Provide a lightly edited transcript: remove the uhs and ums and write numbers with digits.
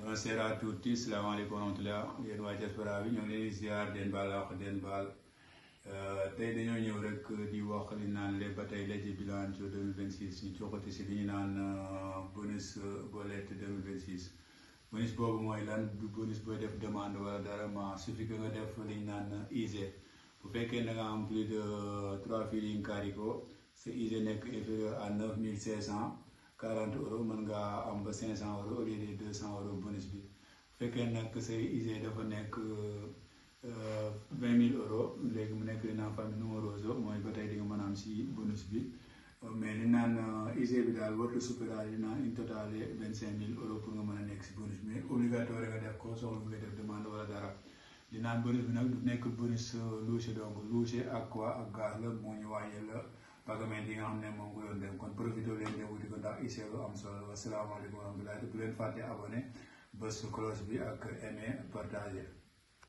Buonasera a tutti, salamu alaikum wa rahmatullah. Yéen waa diaspora bi ñoo ngi leen di ziar den baal wax den baal tey dañoo ñëw rek di wax li naan les batailles léegi bilan 2026 ñu coxati si li ñu naan bonus bolette 2026. bonus boobu mooy lan du bonus booy def demande wala dara ma suffit que nga def li ñu naan ISE. bu fekkee da nga am plus de 3 feeling Carico sa ISE nekk inférieur à 9540 euros mën ngaa am ba 500 euros au lieu de 200 euros bonus bi. bu fekkee nag say ISE dafa nekk 20 000 euros léegi mu nekk li naan famille numeroso mooy ba tey di nga mën a am si bonus bi. mais li naan ISE bi daal warut a supérieur li naan une totale 25 000 euros pour nga mën a nekk si bonus bi mais obligatoire nga def ko soxla nga def demande wala dara. li naan bonus bi nag du nekk bonus louche donc louche ak quoi ak gaz la moo ñu wàññi la pagaments yi nga xam ne moom nga doon dem kon profité leen dem wuti ko ndax ISE lu am solo wasalaamaaleykum wa rahmatulah bu leen fàtte abonné bës cloche bi ak aimé partagé.